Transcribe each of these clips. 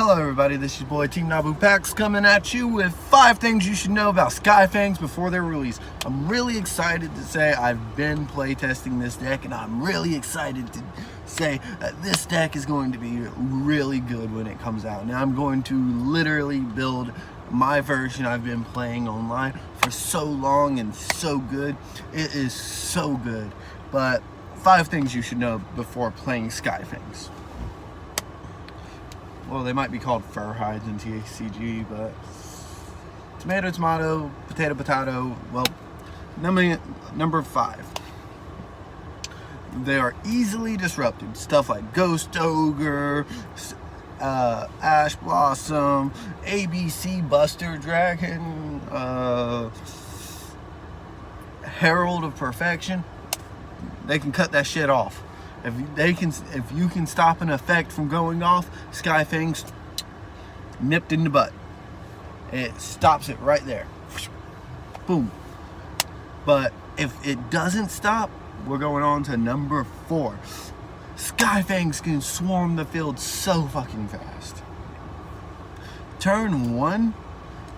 Hello everybody, this is your boy Team Nabu Pax coming at you with 5 things you should know about skyfangs before they're released. I'm really excited to say I've been playtesting this deck, and I'm really excited to say that this deck is going to be really good when it comes out. Now I'm going to literally build my version I've been playing online for so long and so good. It is so good. But 5 things you should know before playing skyfangs. Well, they might be called fur hides in TCG, but tomato, tomato, potato, potato. Well, number 5. They are easily disrupted. Stuff like Ghost Ogre, Ash Blossom, ABC Buster Dragon, Herald of Perfection. They can cut that shit off. If you can stop an effect from going off, skyfangs nipped in the butt. It stops it right there. Boom. But if it doesn't stop, we're going on to number 4. Skyfangs can swarm the field so fucking fast. Turn 1,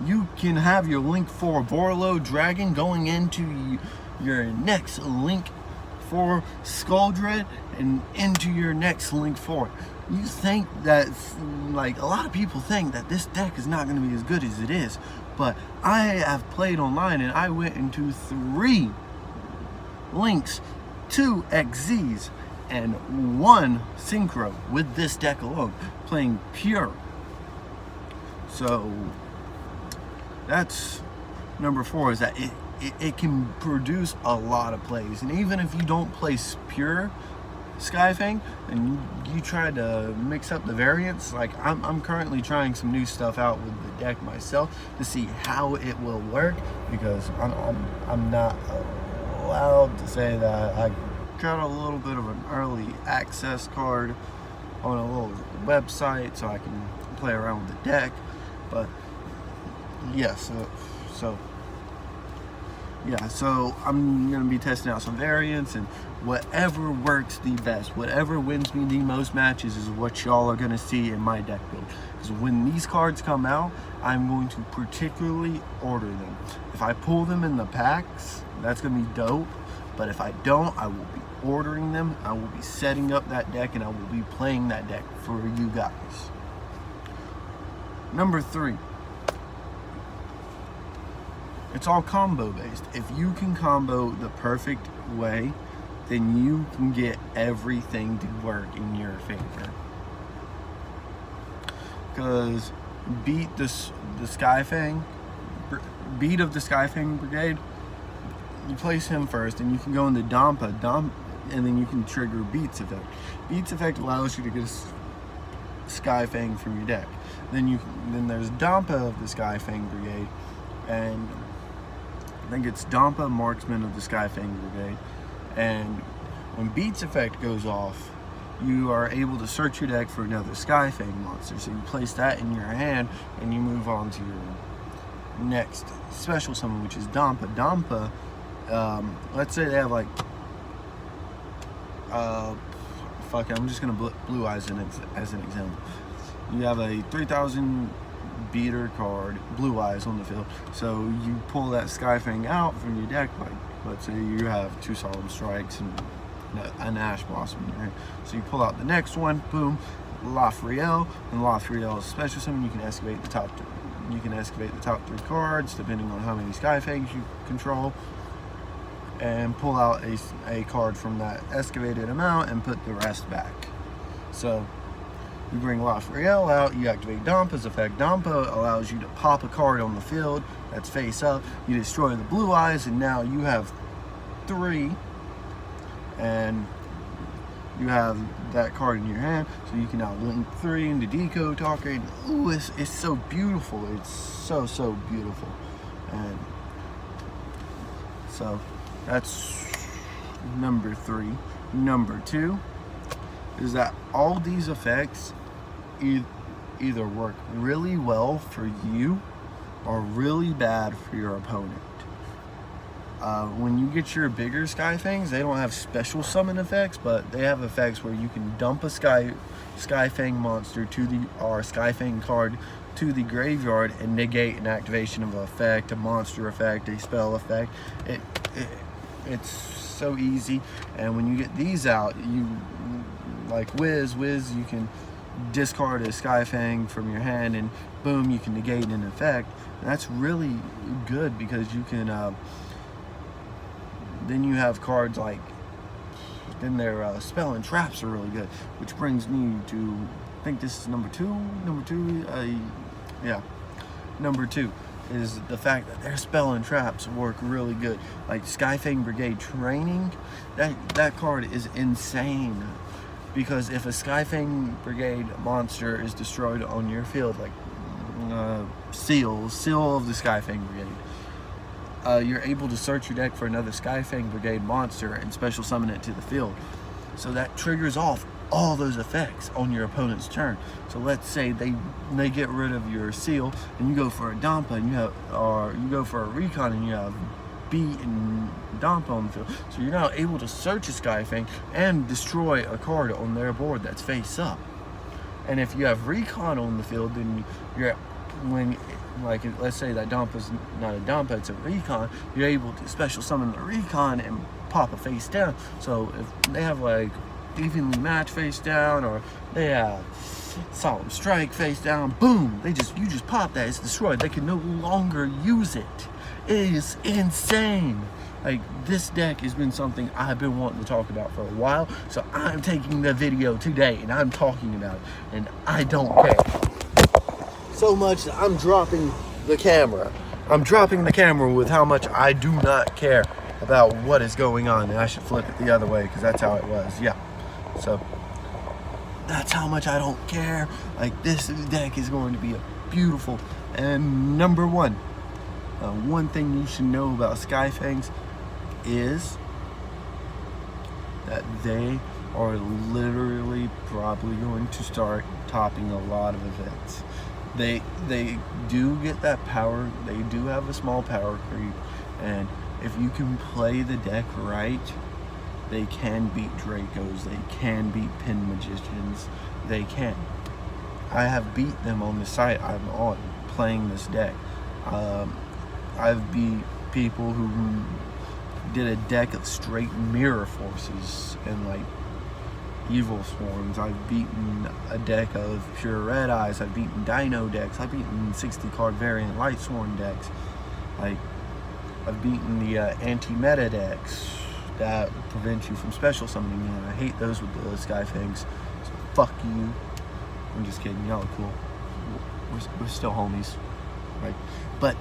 you can have your Link 4 Borlo Dragon going into your next Link 4 Skuldred and into your next Link 4. You think that, like, a lot of people think that this deck is not going to be as good as it is, but I have played online and I went into 3 Links, 2 XZs, and 1 Synchro with this deck alone, playing pure. So that's number 4, is that it can produce a lot of plays. And even if you don't play pure Skyfang and you try to mix up the variants, like I'm currently trying some new stuff out with the deck myself to see how it will work, because I'm not allowed to say that I got a little bit of an early access card on a little website so I can play around with the deck. But yeah, so I'm going to be testing out some variants, and whatever works the best, whatever wins me the most matches is what y'all are going to see in my deck build. Because when these cards come out, I'm going to particularly order them. If I pull them in the packs, that's going to be dope. But if I don't, I will be ordering them. I will be setting up that deck, and I will be playing that deck for you guys. Number 3. It's all combo based. If you can combo the perfect way, then you can get everything to work in your favor. Because beat of the Skyfang Brigade, you place him first, and you can go into Dampa, and then you can trigger Beats Effect. Beats Effect allows you to get a Skyfang from your deck. Then there's Dampa of the Skyfang Brigade, and I think it's Dampa Marksman of the Skyfang Brigade. And when Beats Effect goes off, you are able to search your deck for another Skyfang monster. So you place that in your hand, and you move on to your next special summon, which is Dampa. Dampa, let's say they have like, fuck it, I'm just gonna Blue Eyes in it as an example. You have a 3,000 beater card, Blue Eyes, on the field. So you pull that Skyfang out from your deck, like let's say you have 2 Solemn Strikes and an Ash Blossom in your hand. So you pull out the next one, boom, Lothriel, and Lothriel is special summon. You can excavate the top 3. You can excavate the top 3 cards depending on how many Skyfangs you control, and pull out a card from that excavated amount and put the rest back. So you bring Lothriel out, you activate Dampa's effect. Dampa allows you to pop a card on the field that's face up. You destroy the Blue Eyes, and now you have 3, and you have that card in your hand, so you can now link 3 into Decode Talker, and ooh, it's so beautiful. It's so beautiful. And so that's number 3. Number 2 is that all these effects either work really well for you or really bad for your opponent. When you get your bigger skyfangs, they don't have special summon effects, but they have effects where you can dump a skyfang monster to the or skyfang card to the graveyard and negate an activation of an effect, a monster effect, a spell effect. It's so easy. And when you get these out, you like Wiz, you can discard a skyfang from your hand and boom, you can negate an effect. And that's really good because you can then you have cards like, then their spell and traps are really good, which brings me to, I think this is number two, yeah, number two is the fact that their spell and traps work really good. Like Skyfang Brigade Training, that card is insane, because if a Skyfang Brigade monster is destroyed on your field, like Seal of the Skyfang Brigade, you're able to search your deck for another Skyfang Brigade monster and special summon it to the field. So that triggers off all those effects on your opponent's turn. So let's say they get rid of your Seal and you go for a Dampa and you go for a Recon and you have Beat and Dampa on the field. So you're now able to search a Skyfang and destroy a card on their board that's face up. And if you have Recon on the field, then let's say that Dampa's not a Dampa, it's a Recon, you're able to special summon the Recon and pop a face down. So if they have like evenly matched face down, or they have solemn strike face down, boom, you just pop that, it's destroyed. They can no longer use it. It is insane. Like, this deck has been something I've been wanting to talk about for a while, so I'm taking the video today and I'm talking about it, and I don't care so much that I'm dropping the camera. I'm dropping the camera with how much I do not care about what is going on. And I should flip it the other way because that's how it was. Yeah. So that's how much I don't care. Like, this deck is going to be beautiful. And number one, one thing you should know about Skyfangs is that they are literally probably going to start topping a lot of events. They do get that power. They do have a small power creep, and if you can play the deck right, they can beat Dracos, they can beat Pin Magicians, they can. I have beat them on the site I'm on playing this deck. I've beat people who did a deck of straight Mirror Forces and like Evil Swarms. I've beaten a deck of pure Red Eyes. I've beaten Dino decks. I've beaten 60 card variant Light Sworn decks. Like, I've beaten the anti-meta decks that prevent you from special summoning, and I hate those with the Skyfangs. So fuck you. I'm just kidding. Y'all are cool. We're still homies, right? But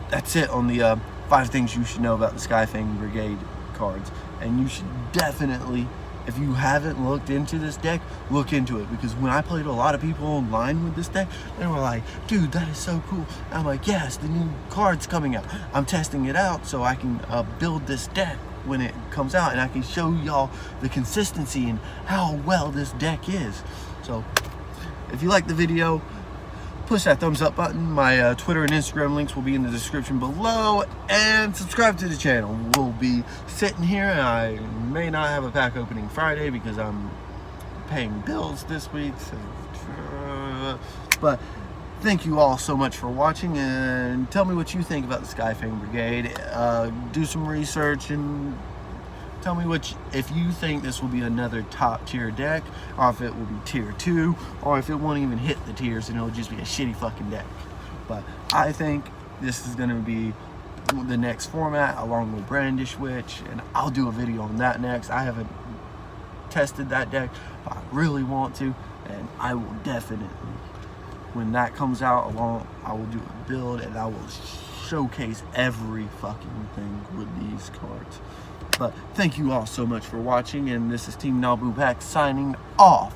that's it on the 5 things you should know about the Skyfang Brigade cards. And you should definitely, if you haven't looked into this deck, look into it, because when I played a lot of people online with this deck, they were like, dude, that is so cool. And I'm like, yes, the new card's coming out. I'm testing it out so I can build this deck when it comes out, and I can show y'all the consistency and how well this deck is. So if you like the video, push that thumbs up button. My Twitter and Instagram links will be in the description below, and subscribe to the channel. We'll be sitting here, and I may not have a pack opening Friday because I'm paying bills this week, so, but thank you all so much for watching, and tell me what you think about the Skyfang Brigade. Do some research and tell me if you think this will be another top tier deck, or if it will be tier 2, or if it won't even hit the tiers and it'll just be a shitty fucking deck. But I think this is going to be the next format along with Brandish Witch, and I'll do a video on that next. I haven't tested that deck, but I really want to, and I will definitely, when that comes out, I will do a build and I will showcase every fucking thing with these cards. But thank you all so much for watching, and this is Team Nabu Pack signing off.